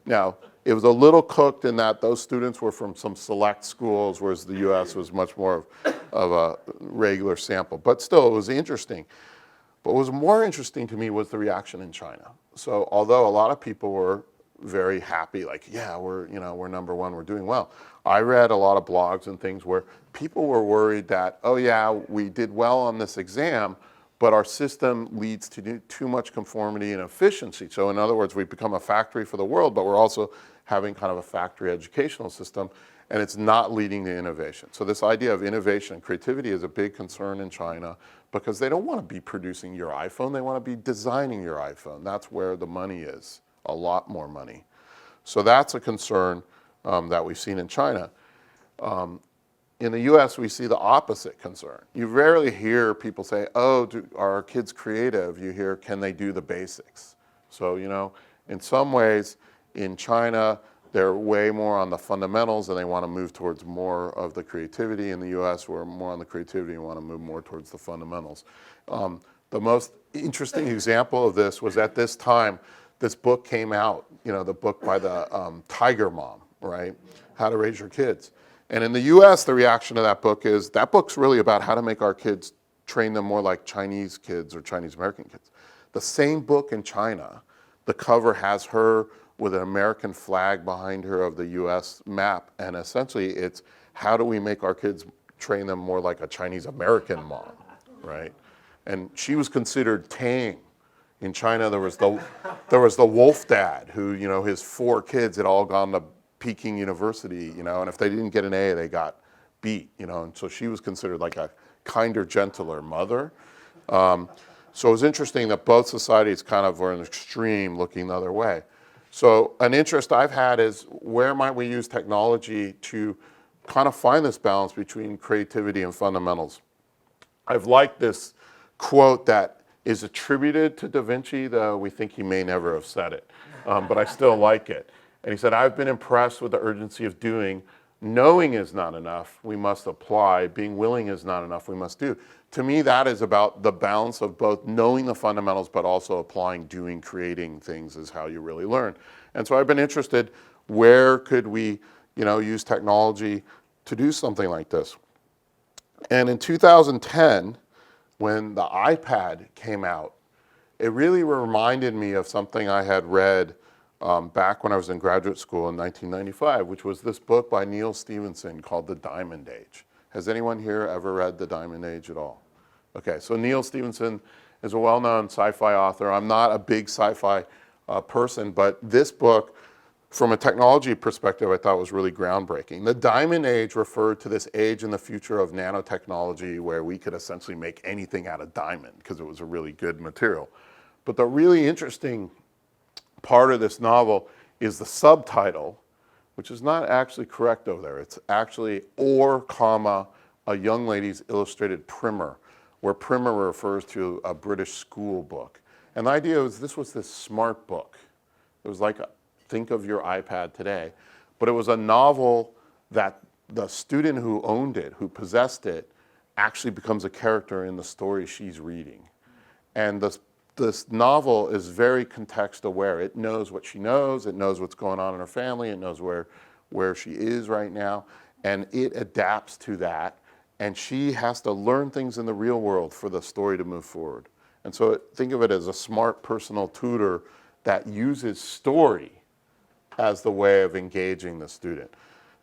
Speaker 1: Now, it was a little cooked in that those students were from some select schools, whereas the US was much more of a regular sample. But still, it was interesting. But what was more interesting to me was the reaction in China. So although a lot of people were very happy, like, yeah, we're number one, we're doing well. I read a lot of blogs and things where people were worried that, oh yeah, we did well on this exam, but our system leads to too much conformity and efficiency. So in other words, we've become a factory for the world, but we're also having kind of a factory educational system, and it's not leading to innovation. So this idea of innovation and creativity is a big concern in China because they don't want to be producing your iPhone, they want to be designing your iPhone. That's where the money is, a lot more money. So that's a concern that we've seen in China. In the US, we see the opposite concern. You rarely hear people say, oh, are our kids creative? You hear, can they do the basics? So, you know, in some ways, in China, they're way more on the fundamentals and they want to move towards more of the creativity. In the US, we're more on the creativity and want to move more towards the fundamentals. The most interesting example of this was at this time, this book came out, you know, the book by the Tiger Mom, right? How to Raise Your Kids. And in the US, the reaction to that book is, that book's really about how to make our kids, train them more like Chinese kids or Chinese American kids. The same book in China, the cover has her with an American flag behind her of the US map, and essentially it's, how do we make our kids, train them more like a Chinese American mom, right? And she was considered tame. In China, there was the wolf dad who, you know, his 4 kids had all gone to Peking University, you know, and if they didn't get an A, they got beat, you know, and so she was considered like a kinder, gentler mother. So it was interesting that both societies kind of were in an extreme looking the other way. So an interest I've had is, where might we use technology to kind of find this balance between creativity and fundamentals? I've liked this quote that is attributed to Da Vinci, though we think he may never have said it, but I still like it. And he said, I've been impressed with the urgency of doing. Knowing is not enough, we must apply. Being willing is not enough, we must do. To me, that is about the balance of both knowing the fundamentals, but also applying, doing, creating things is how you really learn. And so I've been interested, where could we, you know, use technology to do something like this? And in 2010, when the iPad came out, it really reminded me of something I had read back when I was in graduate school in 1995, which was this book by Neal Stephenson called The Diamond Age. Has anyone here ever read The Diamond Age at all? Okay, so Neal Stephenson is a well-known sci-fi author. I'm not a big sci-fi person, but this book from a technology perspective, I thought was really groundbreaking. The diamond age referred to this age in the future of nanotechnology where we could essentially make anything out of diamond because it was a really good material. But the really interesting part of this novel is the subtitle, which is not actually correct over there. It's actually or, comma, a young lady's illustrated primer, where primer refers to a British school book. And the idea was this was this smart book. It was like, think of your iPad today. But it was a novel that the student who owned it, who possessed it, actually becomes a character in the story she's reading. And this novel is very context aware. It knows what she knows. It knows what's going on in her family. It knows where she is right now. And it adapts to that. And she has to learn things in the real world for the story to move forward. And so think of it as a smart personal tutor that uses story as the way of engaging the student.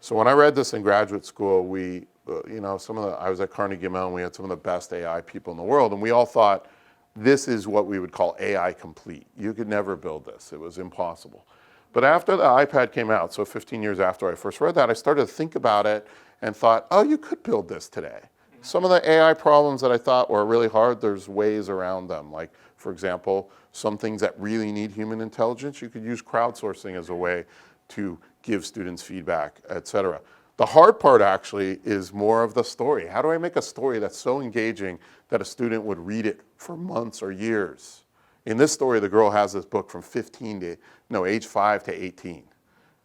Speaker 1: So when I read this in graduate school, I was at Carnegie Mellon, we had some of the best AI people in the world, and we all thought, this is what we would call AI complete. You could never build this, it was impossible. But after the iPad came out, so 15 years after I first read that, I started to think about it and thought, oh, you could build this today. Some of the AI problems that I thought were really hard, there's ways around them. Like, for example, some things that really need human intelligence, you could use crowdsourcing as a way to give students feedback, et cetera. The hard part actually is more of the story. How do I make a story that's so engaging that a student would read it for months or years? In this story, the girl has this book from age 5 to 18,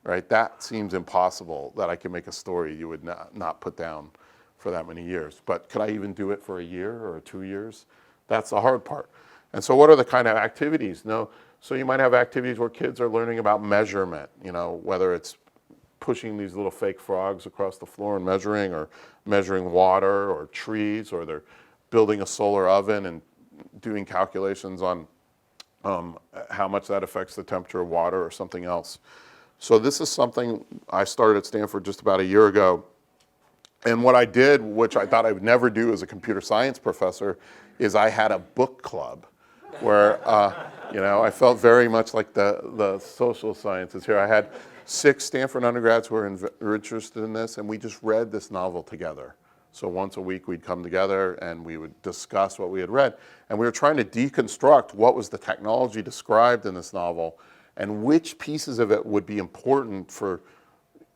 Speaker 1: right? That seems impossible that I can make a story you would not put down for that many years. But could I even do it for a year or 2 years? That's the hard part. And so what are the kind of activities? So you might have activities where kids are learning about measurement, whether it's pushing these little fake frogs across the floor and measuring water or trees, or they're building a solar oven and doing calculations on how much that affects the temperature of water or something else. So this is something I started at Stanford just about a year ago. And what I did, which I thought I would never do as a computer science professor, is I had a book club where I felt very much like the social sciences here. I had 6 Stanford undergrads who were interested in this, and we just read this novel together. So once a week we'd come together and we would discuss what we had read. And we were trying to deconstruct what was the technology described in this novel and which pieces of it would be important for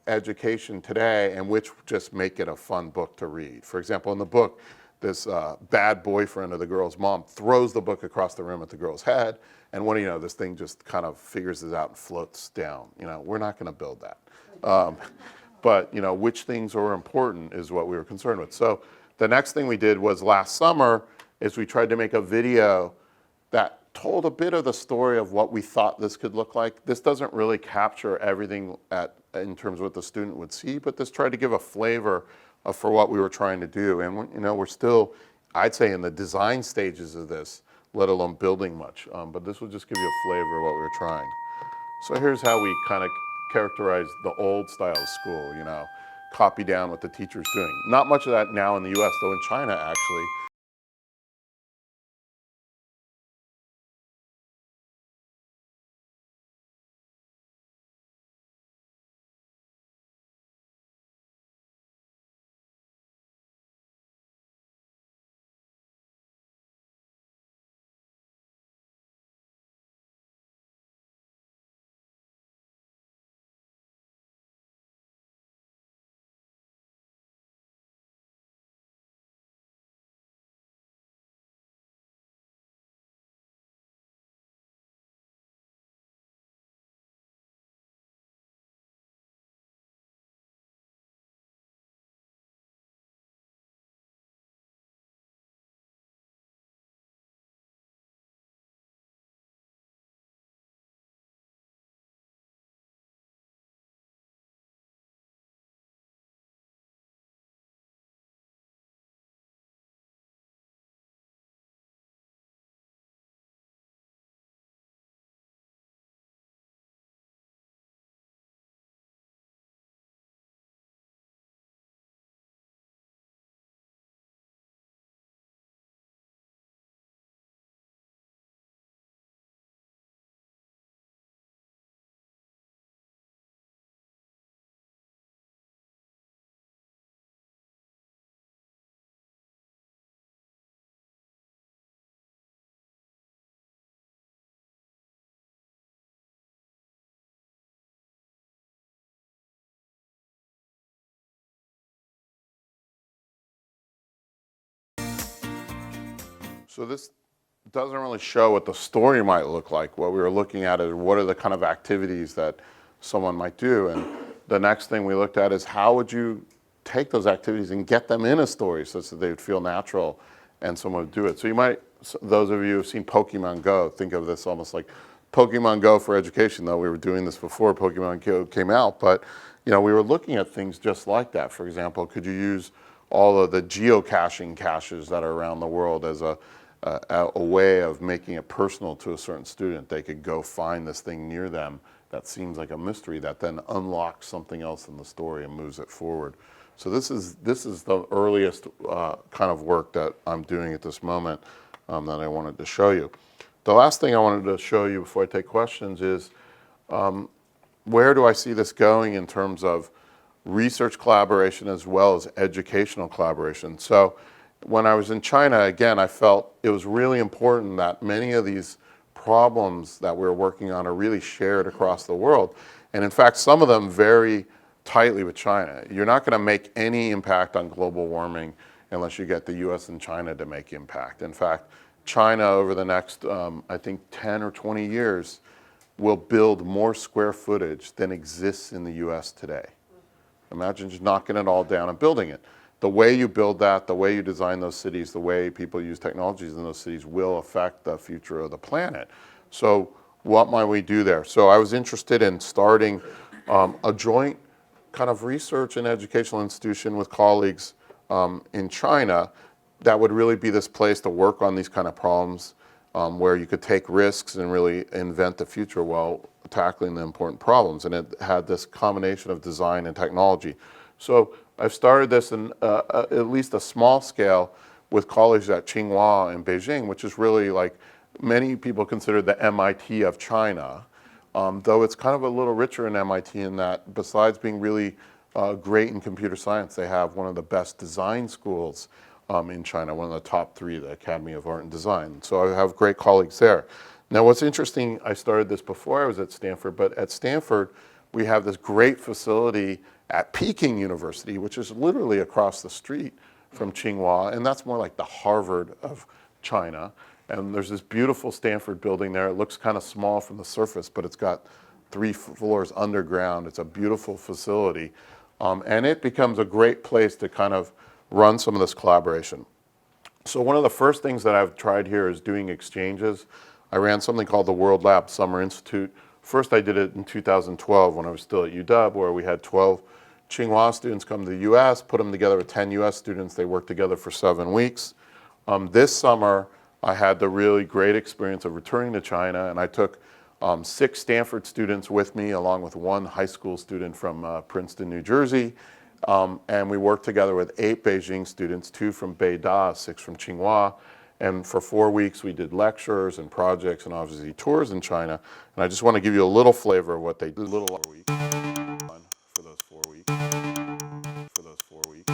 Speaker 1: education today and which just make it a fun book to read. For example, in the book, this bad boyfriend of the girl's mom throws the book across the room at the girl's head, and what do you know, this thing just kind of figures this out and floats down. We're not going to build that. But which things are important is what we were concerned with. So the next thing we did was last summer is we tried to make a video that told a bit of the story of what we thought this could look like. This doesn't really capture everything in terms of what the student would see, but this tried to give a flavor for what we were trying to do. And we're still, I'd say, in the design stages of this, let alone building much. But this will just give you a flavor of what we were trying. So here's how we kind of characterize the old style of school, copy down what the teacher's doing. Not much of that now in the US, though in China, actually, So this doesn't really show what the story might look like. What we were looking at is what are the kind of activities that someone might do. And the next thing we looked at is how would you take those activities and get them in a story such that they would feel natural and someone would do it. So you might, those of you who have seen Pokemon Go, think of this almost like Pokemon Go for education, though we were doing this before Pokemon Go came out. But we were looking at things just like that. For example, could you use all of the geocaching caches that are around the world as a way of making it personal to a certain student? They could go find this thing near them that seems like a mystery that then unlocks something else in the story and moves it forward. So this is the earliest kind of work that I'm doing at this moment that I wanted to show you. The last thing I wanted to show you before I take questions is where do I see this going in terms of research collaboration as well as educational collaboration. So when I was in China, again, I felt it was really important that many of these problems that we're working on are really shared across the world. And in fact, some of them very tightly with China. You're not going to make any impact on global warming unless you get the US and China to make impact. In fact, China over the next, I think 10 or 20 years will build more square footage than exists in the US today. Imagine just knocking it all down and building it. The way you build that, the way you design those cities, the way people use technologies in those cities will affect the future of the planet. So what might we do there? So I was interested in starting a joint kind of research and educational institution with colleagues in China that would really be this place to work on these kind of problems where you could take risks and really invent the future while tackling the important problems. And it had this combination of design and technology. So I've started this in at least a small scale with colleagues at Tsinghua in Beijing, which is really like many people consider the MIT of China, though it's kind of a little richer in MIT in that besides being really great in computer science, they have one of the best design schools in China, one of the top 3, the Academy of Art and Design. So I have great colleagues there. Now what's interesting, I started this before I was at Stanford, but at Stanford we have this great facility at Peking University, which is literally across the street from Tsinghua, and that's more like the Harvard of China. And there's this beautiful Stanford building there. It looks kind of small from the surface, but it's got 3 floors underground. It's a beautiful facility. And it becomes a great place to kind of run some of this collaboration. So one of the first things that I've tried here is doing exchanges. I ran something called the World Lab Summer Institute. First I did it in 2012 when I was still at UW, where we had 12 Tsinghua students come to the US, put them together with 10 US students. They worked together for 7 weeks. This summer, I had the really great experience of returning to China, and I took 6 Stanford students with me, along with 1 high school student from Princeton, New Jersey. And we worked together with 8 Beijing students, 2 from Beida, 6 from Tsinghua. And for 4 weeks, we did lectures and projects and obviously tours in China. And I just want to give you a little flavor of what they did. For those 4 weeks. For those 4 weeks.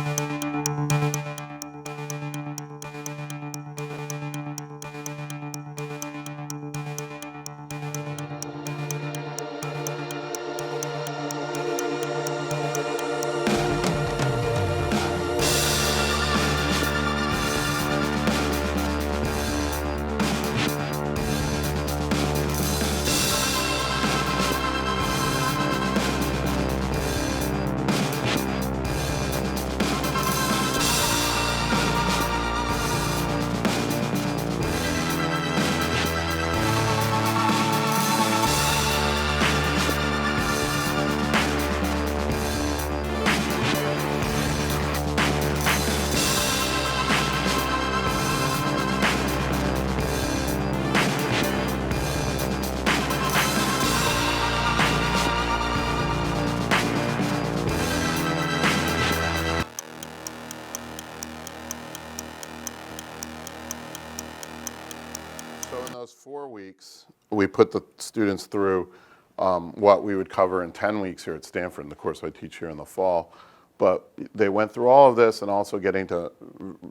Speaker 1: So in those 4 weeks, we put the students through what we would cover in 10 weeks here at Stanford, and the course I teach here in the fall. But they went through all of this and also getting to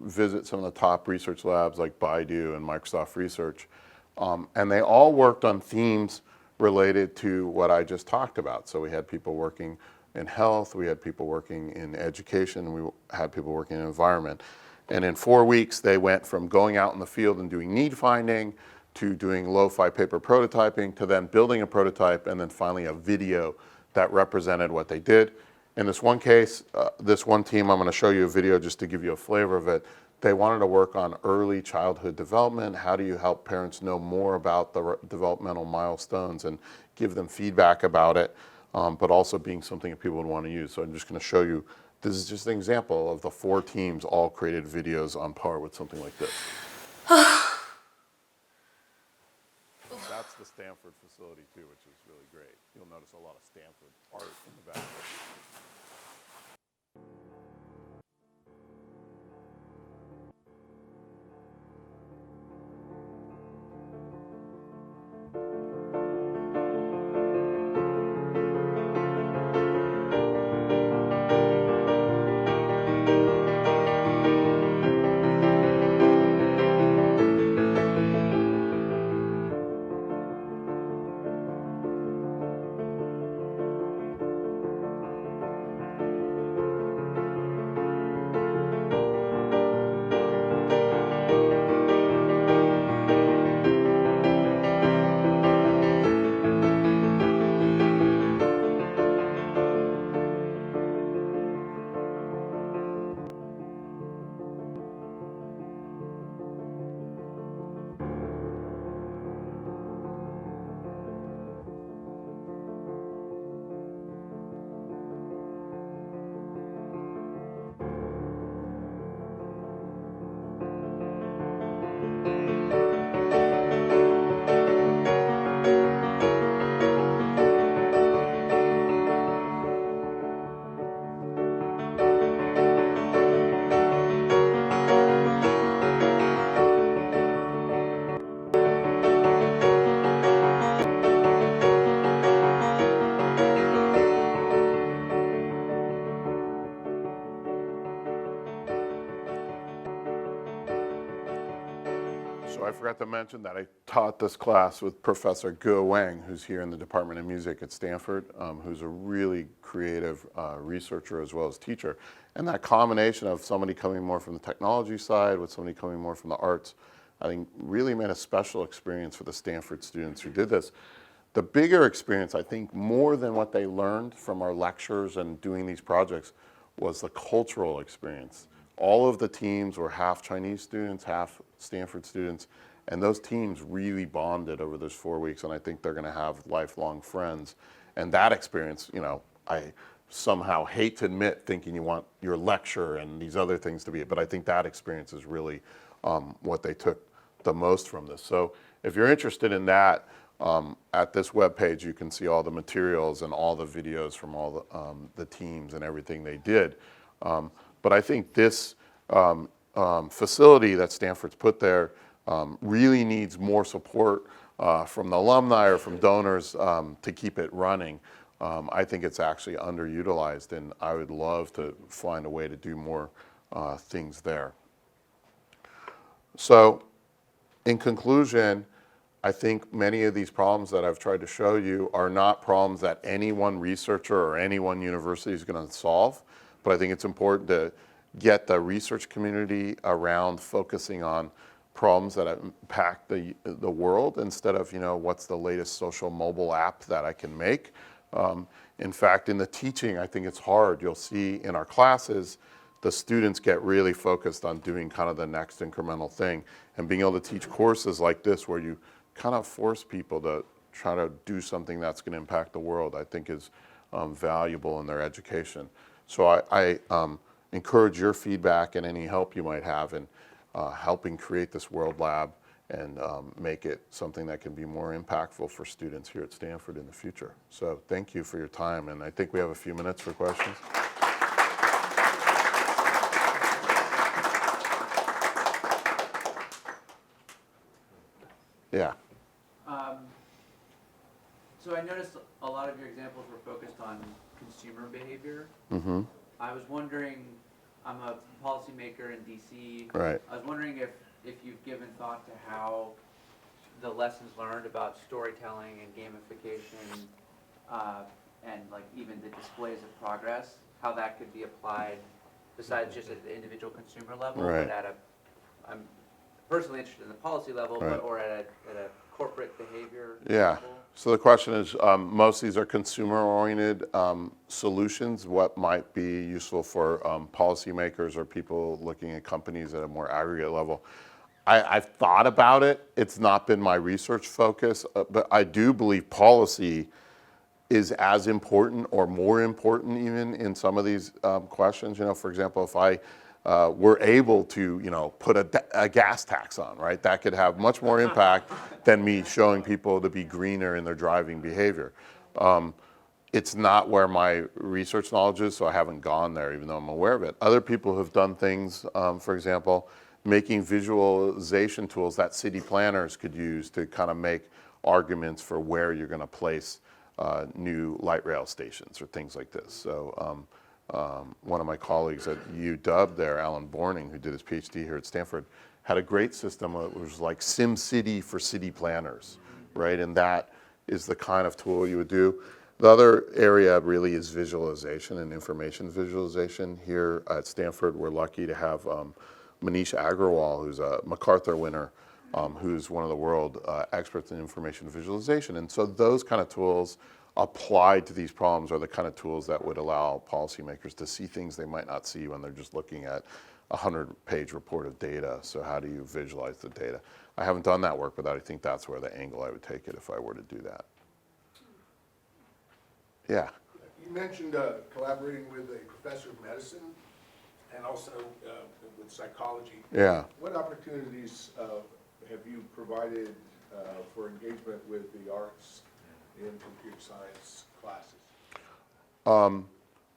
Speaker 1: visit some of the top research labs like Baidu and Microsoft Research. And they all worked on themes related to what I just talked about. So we had people working in health, we had people working in education, we had people working in environment. And in 4 weeks, they went from going out in the field and doing need finding to doing lo-fi paper prototyping to then building a prototype and then finally a video that represented what they did. In this one case, this one team, I'm going to show you a video just to give you a flavor of it. They wanted to work on early childhood development. How do you help parents know more about the developmental milestones and give them feedback about it, but also being something that people would want to use. So I'm just going to show you, this is just an example of the 4 teams all created videos on par with something like this. That's the Stanford facility too, which is really great. You'll notice a lot of Stanford art in the back. So I forgot to mention that I taught this class with Professor Ge Wang, who's here in the Department of Music at Stanford, who's a really creative researcher as well as teacher. And that combination of somebody coming more from the technology side with somebody coming more from the arts, I think really made a special experience for the Stanford students who did this. The bigger experience, I think, more than what they learned from our lectures and doing these projects, was the cultural experience. All of the teams were half Chinese students, half Stanford students, and those teams really bonded over those 4 weeks, and I think they're going to have lifelong friends. And that experience, you know, I somehow hate to admit thinking you want your lecture and these other things to be, but I think that experience is really what they took the most from this. So if you're interested in that, at this webpage you can see all the materials and all the videos from all the teams and everything they did. But I think this facility that Stanford's put there really needs more support from the alumni or from donors to keep it running. I think it's actually underutilized, and I would love to find a way to do more things there. So in conclusion, I think many of these problems that I've tried to show you are not problems that any one researcher or any one university is going to solve, but I think it's important to get the research community around focusing on problems that impact the world instead of, you know, what's the latest social mobile app that I can make. In fact, in the teaching, I think it's hard. You'll see in our classes, the students get really focused on doing kind of the next incremental thing, and being able to teach courses like this where you kind of force people to try to do something that's going to impact the world, I think is valuable in their education. So I encourage your feedback and any help you might have in helping create this World Lab and make it something that can be more impactful for students here at Stanford in the future. So thank you for your time, and I think we have a few minutes for questions. Yeah.
Speaker 2: So I noticed a lot of your examples were focused on consumer behavior.
Speaker 1: Mm-hmm.
Speaker 2: I was wondering, I'm a policymaker in DC.
Speaker 1: Right.
Speaker 2: I was wondering if you've given thought to how the lessons learned about storytelling and gamification and like even the displays of progress, how that could be applied besides just at the individual consumer level,
Speaker 1: Right.
Speaker 2: but I'm personally interested in the policy level,
Speaker 1: Right.
Speaker 2: or at a corporate behavior
Speaker 1: Yeah.
Speaker 2: level.
Speaker 1: So the question is, most of these are consumer-oriented solutions. What might be useful for policymakers or people looking at companies at a more aggregate level? I've thought about it. It's not been my research focus, but I do believe policy is as important or more important even in some of these questions. For example, if I were able to, put a gas tax on, right? That could have much more impact than me showing people to be greener in their driving behavior. It's not where my research knowledge is, so I haven't gone there, even though I'm aware of it. Other people have done things, for example, making visualization tools that city planners could use to kind of make arguments for where you're going to place new light rail stations or things like this. So one of my colleagues at UW there, Alan Borning, who did his PhD here at Stanford, had a great system that was like SimCity for city planners, right? And that is the kind of tool you would do. The other area really is visualization and information visualization. Here at Stanford, we're lucky to have Manish Agrawal, who's a MacArthur winner, who's one of the world experts in information visualization. And so those kind of tools applied to these problems are the kind of tools that would allow policymakers to see things they might not see when they're just looking at a 100-page report of data. So how do you visualize the data? I haven't done that work, but I think that's where the angle I would take it if I were to do that. Yeah.
Speaker 3: You mentioned collaborating with a professor of medicine and also with psychology.
Speaker 1: Yeah.
Speaker 3: What opportunities have you provided for engagement with the arts in computer science classes?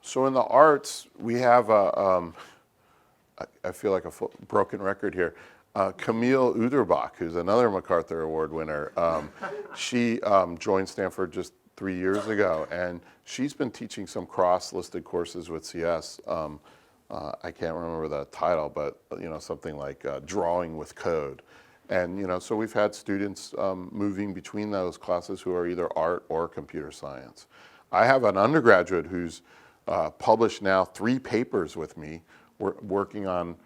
Speaker 1: So in the arts, we have I feel like a broken record here. Camille Uderbach, who's another MacArthur Award winner, she joined Stanford just 3 years ago, and she's been teaching some cross-listed courses with CS. I can't remember the title, but something like Drawing with Code. And so we've had students moving between those classes who are either art or computer science. I have an undergraduate who's published now 3 papers with me. We're working on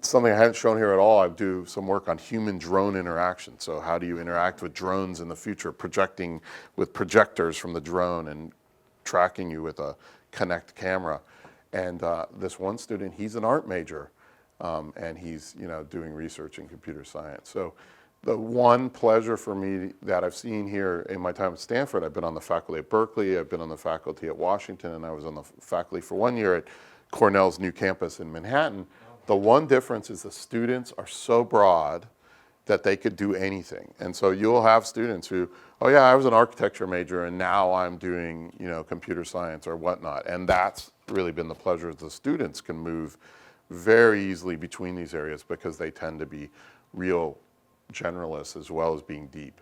Speaker 1: something I hadn't shown here at all. I do some work on human-drone interaction. So how do you interact with drones in the future, projecting with projectors from the drone and tracking you with a Kinect camera. And this one student, he's an art major, and he's doing research in computer science. So the one pleasure for me that I've seen here in my time at Stanford, I've been on the faculty at Berkeley, I've been on the faculty at Washington, and I was on the faculty for 1 year at Cornell's new campus in Manhattan. The one difference is the students are so broad that they could do anything. And so you'll have students who, oh yeah, I was an architecture major and now I'm doing computer science or whatnot. And that's really been the pleasure. The students can move very easily between these areas because they tend to be real generalists as well as being deep.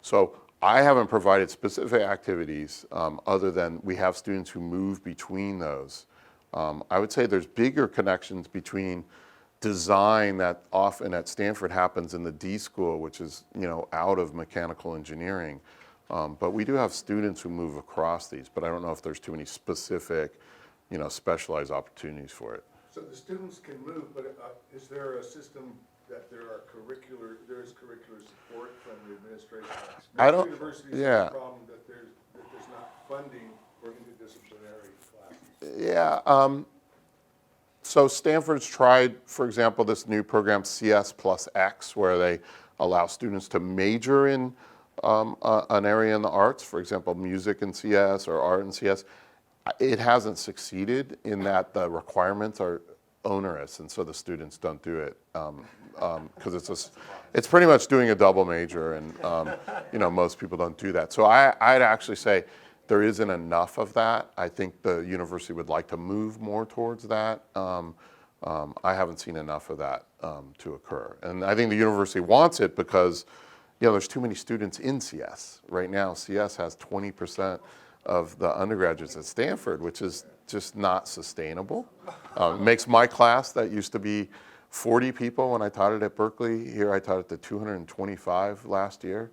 Speaker 1: So I haven't provided specific activities other than we have students who move between those. I would say there's bigger connections between design that often at Stanford happens in the D school, which is out of mechanical engineering. But we do have students who move across these, but I don't know if there's too many specific, specialized opportunities for it.
Speaker 3: So the students can move, but is there a system that there is curricular support from the administration? Most universities have a problem that there's not funding for interdisciplinary classes.
Speaker 1: Yeah. So Stanford's tried, for example, this new program CS plus X, where they allow students to major in an area in the arts, for example, music in CS or art in CS. It hasn't succeeded in that the requirements are onerous, and so the students don't do it because it's pretty much doing a double major, and most people don't do that. So I'd actually say there isn't enough of that. I think the university would like to move more towards that. I haven't seen enough of that to occur, and I think the university wants it because there's too many students in CS right now. CS has 20% of the undergraduates at Stanford, which is just not sustainable. It makes my class that used to be 40 people when I taught it at Berkeley. Here I taught it to 225 last year.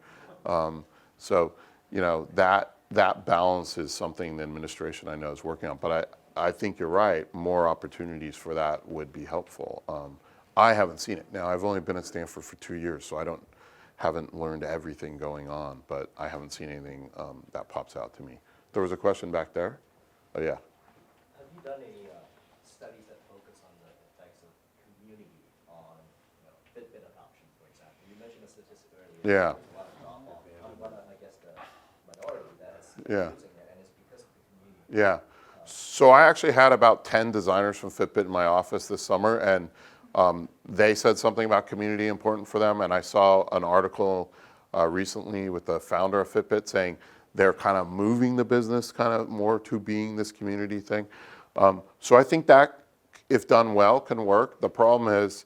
Speaker 1: So that balance is something the administration I know is working on. But I think you're right. More opportunities for that would be helpful. I haven't seen it. Now, I've only been at Stanford for 2 years, so haven't learned everything going on, but I haven't seen anything that pops out to me. There was a question back there. Oh, yeah.
Speaker 4: Have you done any studies that focus on the effects of community on Fitbit adoption, for example? You mentioned a statistic earlier.
Speaker 1: Yeah.
Speaker 4: There's a lot of drop-off. I'm one of, I guess, the minority that is
Speaker 1: Yeah.
Speaker 4: using it, and it's because of the community.
Speaker 1: Yeah. So I actually had about 10 designers from Fitbit in my office this summer, and they said something about community important for them. And I saw an article recently with the founder of Fitbit saying they're kind of moving the business kind of more to being this community thing. So I think that, if done well, can work. The problem is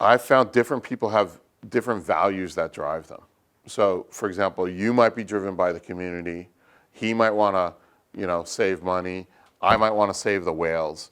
Speaker 1: I've found different people have different values that drive them. So, for example, you might be driven by the community. He might want to, save money. I might want to save the whales.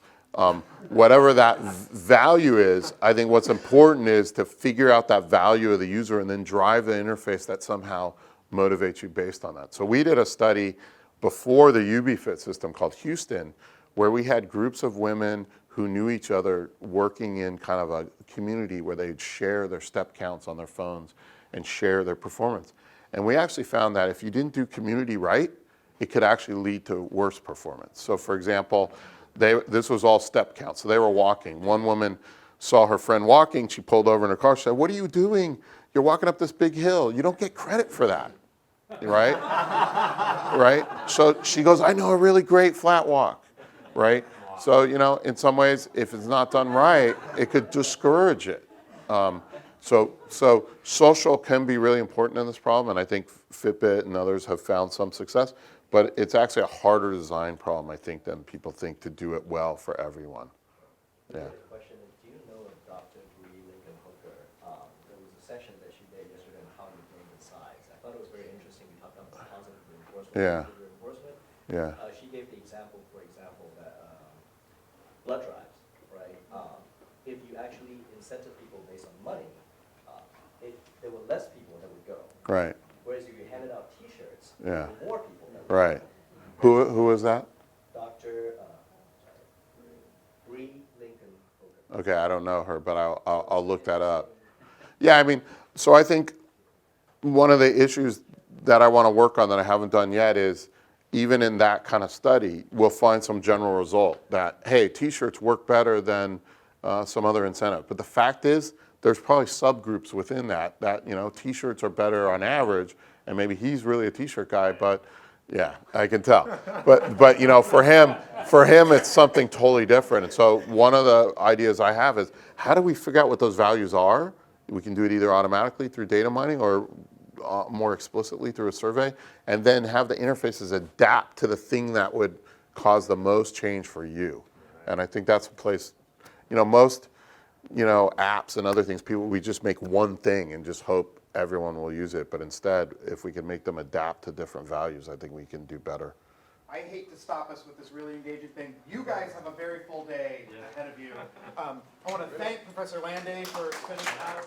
Speaker 1: Whatever that value is, I think what's important is to figure out that value of the user and then drive the interface that somehow motivates you based on that. So we did a study before the Ubifit system called Houston, where we had groups of women who knew each other working in kind of a community where they'd share their step counts on their phones and share their performance. And we actually found that if you didn't do community right, it could actually lead to worse performance. So for example, this was all step count. So they were walking. One woman saw her friend walking. She pulled over in her car. She said, "What are you doing? You're walking up this big hill. You don't get credit for that." Right? Right? So she goes, "I know a really great flat walk." Right? So, in some ways, if it's not done right, it could discourage it. So social can be really important in this problem, and I think Fitbit and others have found some success, but it's actually a harder design problem, I think, than people think to do it well for everyone. Yeah.
Speaker 4: Question: do you know of Dr. Bree Lincoln Hooker? There was a session that she did yesterday on how to name the size. I thought it was very interesting. We talked about positive reinforcement.
Speaker 1: Yeah.
Speaker 4: Positive reinforcement.
Speaker 1: Yeah.
Speaker 4: She gave the example, for example, that blood drives, right? If you actually incentive people based on money, there were less people that would go.
Speaker 1: Right.
Speaker 4: Whereas if you handed out T-shirts,
Speaker 1: Yeah.
Speaker 4: there were more people that would
Speaker 1: Right.
Speaker 4: go.
Speaker 1: Who was that?
Speaker 4: Dr. Bree Lincoln Hooker.
Speaker 1: Okay, I don't know her, but I'll look that up. Yeah, so I think one of the issues that I want to work on that I haven't done yet is, even in that kind of study, we'll find some general result that, hey, T-shirts work better than some other incentive. But the fact is, there's probably subgroups within that T-shirts are better on average, and maybe he's really a T-shirt guy, but yeah, I can tell. But for him, it's something totally different. And so one of the ideas I have is, how do we figure out what those values are? We can do it either automatically through data mining or more explicitly through a survey, and then have the interfaces adapt to the thing that would cause the most change for you. And I think that's a place, most apps and other things, we just make one thing and just hope everyone will use it. But instead, if we can make them adapt to different values, I think we can do better.
Speaker 5: I hate to stop us with this really engaging thing. You guys have a very full day ahead of you. I want to thank Professor Landay for spending hours.